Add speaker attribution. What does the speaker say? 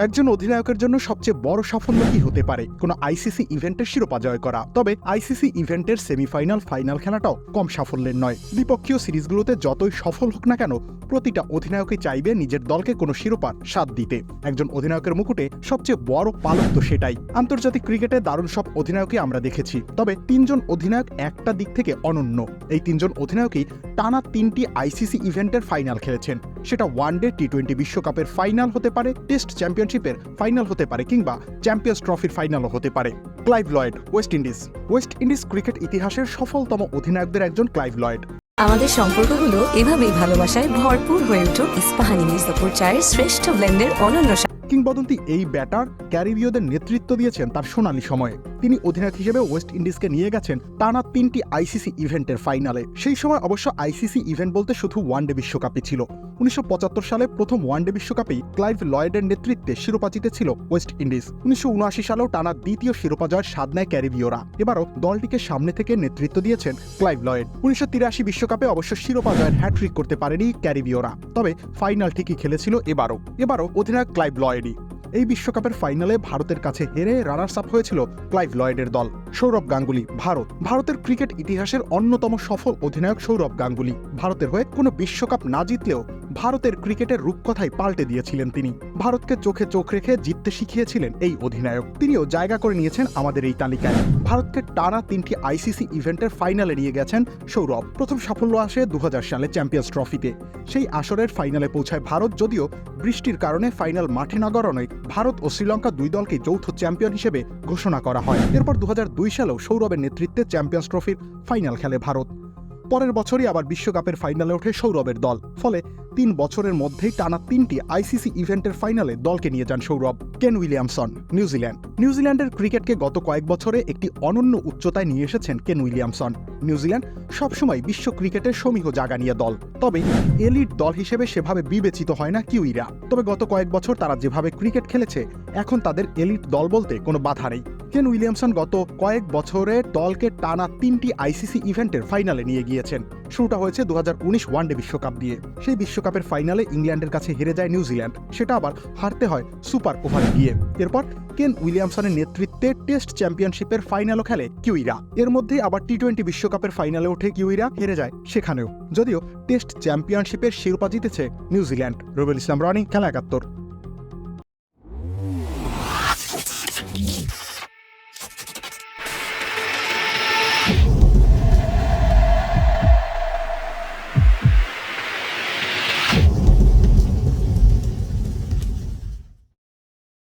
Speaker 1: একজন অধিনায়কের জন্য সবচেয়ে বড় সাফল্য কি হতে পারে? কোনো আইসিসি ইভেন্টের শিরোপা জয় করা। তবে আইসিসি ইভেন্টের সেমিফাইনাল, ফাইনাল খেলাটাও কম সাফল্যের নয়। দ্বিপক্ষীয় সিরিজগুলোতে যতই সফল হোক না কেন, প্রতিটা অধিনায়কই চাইবে নিজের দলকে কোনো শিরোপার স্বাদ দিতে। একজন অধিনায়কের মুকুটে সবচেয়ে বড় পালক তো সেটাই। আন্তর্জাতিক ক্রিকেটে দারুণ সব অধিনায়কই আমরা দেখেছি, তবে তিনজন অধিনায়ক একটা দিক থেকে অনন্য। এই তিনজন অধিনায়কই টানা 3টি আইসিসি ইভেন্টের ফাইনাল খেলেছেন। সেটা ওয়ানডে, টি-20 বিশ্বকাপের ফাইনাল হতে পারে, টেস্ট চ্যাম্পিয়নশিপের ফাইনাল হতে পারে, কিংবা চ্যাম্পিয়ন্স ট্রফির ফাইনালও হতে পারে। Clive Lloyd, West Indies cricket ইতিহাসের সফলতম অধিনায়কদের একজন ক্লাইভ লয়েড।
Speaker 2: আমাদের সম্পর্কগুলো এভাবেই ভালোবাসায় ভরপুর হয়ে উঠুক ইস্পাহানি মির্জাপুর চায়ের শ্রেষ্ঠ ব্লেন্ডের অনন্য।
Speaker 1: কিংবদন্তি এই ব্যাটার ক্যারিবীয়দের নেতৃত্ব দিয়েছেন তার সোনালী সময়ে। তিনি অধিনায়ক হিসেবে ওয়েস্ট ইন্ডিজকে নিয়ে গেছেন টানা 3টি আইসিসি ইভেন্টের ফাইনালে। সেই সময় অবশ্য আইসিসি ইভেন্ট বলতে শুধু ওয়ানডে বিশ্বকাপই ছিল। 1975 সালে প্রথম ওয়ানডে বিশ্বকাপেই ক্লাইভ লয়েডের নেতৃত্বে শিরোপা জিতেছিল ওয়েস্ট ইন্ডিজ। 1979 সালেও টানা দ্বিতীয় শিরোপা জয়ের স্বাদ নেয় ক্যারিবীয়রা। এবারও দলটিকে সামনে থেকে নেতৃত্ব দিয়েছেন ক্লাইভ লয়েড। 1983 বিশ্বকাপে অবশ্য শিরোপা জয়ের হ্যাট্রিক করতে পারেনি ক্যারিবীয়রা, তবে ফাইনাল ঠিকই খেলেছিল এবারও অধিনায়ক ক্লাইভ লয়েডই। এই বিশ্বকাপের ফাইনালে ভারতের কাছে হেরে রানার্স আপ হয়েছিল ক্লাইভ লয়েডের দল। সৌরভ গাঙ্গুলি, ভারতের ক্রিকেট ইতিহাসের অন্যতম সফল অধিনায়ক সৌরভ গাঙ্গুলি। ভারতের হয়ে কোনো বিশ্বকাপ না জিতলেও ভারতের ক্রিকেটের রূপকথাই পাল্টে দিয়েছিলেন তিনি। ভারতকে চোখে চোখ রেখে জিততে শিখিয়েছিলেন এই অধিনায়ক। তিনিও জায়গা করে নিয়েছেন আমাদের এই তালিকায়। ভারতকে টানা 3টি আইসিসি ইভেন্টের ফাইনালে নিয়ে গেছেন সৌরভ। প্রথম সাফল্য আসে 2000 সালে চ্যাম্পিয়ন্স ট্রফিতে। সেই আসরের ফাইনালে পৌঁছায় ভারত, যদিও বৃষ্টির কারণে ফাইনাল মাঠে না গড়ানোয় ভারত ও শ্রীলঙ্কা দুই দলকে যৌথ চ্যাম্পিয়ন হিসেবে ঘোষণা করা হয়। এরপর 2002 সালেও সৌরভের নেতৃত্বে চ্যাম্পিয়ন্স ট্রফির ফাইনাল খেলে ভারত। পরের বছরই আবার বিশ্বকাপের ফাইনালে ওঠে সৌরভের দল। ফলে 3 বছরের মধ্যেই টানা 3টি আইসিসি ইভেন্টের ফাইনালে দলকে নিয়ে যান সৌরভ। কেন উইলিয়ামসন, নিউজিল্যান্ডের ক্রিকেটকে গত কয়েক বছরে একটি অনন্য উচ্চতায় নিয়ে এসেছেন কেন উইলিয়ামসন। নিউজিল্যান্ড সবসময় বিশ্ব ক্রিকেটের সমীহ জায়গা নিয়ে দল, তবে এলিট দল হিসেবে সেভাবে বিবেচিত হয় না কিউইরা। তবে গত কয়েক বছর তারা যেভাবে ক্রিকেট খেলেছে, এখন তাদের এলিট দল বলতে কোনো বাধা নেই। কেন উইলিয়ামসন গত কয়েক বছরে দলকে টানা 3টি আইসিসি ইভেন্টের ফাইনালে নিয়ে গিয়েছেন। শুরুটা হয়েছে 2019 ওয়ানডে বিশ্বকাপ দিয়ে। সেই বিশ্বকাপের ফাইনালে ইংল্যান্ডের কাছে হেরে যায় নিউজিল্যান্ড, সেটা আবার হারতে হয় সুপার ওভারে গিয়ে। এরপর কেন উইলিয়ামসনের নেতৃত্বে টেস্ট চ্যাম্পিয়নশিপের ফাইনালও খেলে কিউইরা। এর মধ্যেই আবার টি-20 বিশ্বকাপের ফাইনালে ওঠে কিউইরা, হেরে যায় সেখানেও, যদিও টেস্ট চ্যাম্পিয়নশিপের শিরোপা জিতেছে নিউজিল্যান্ড। রবিউল ইসলাম রনি, খেলা 71।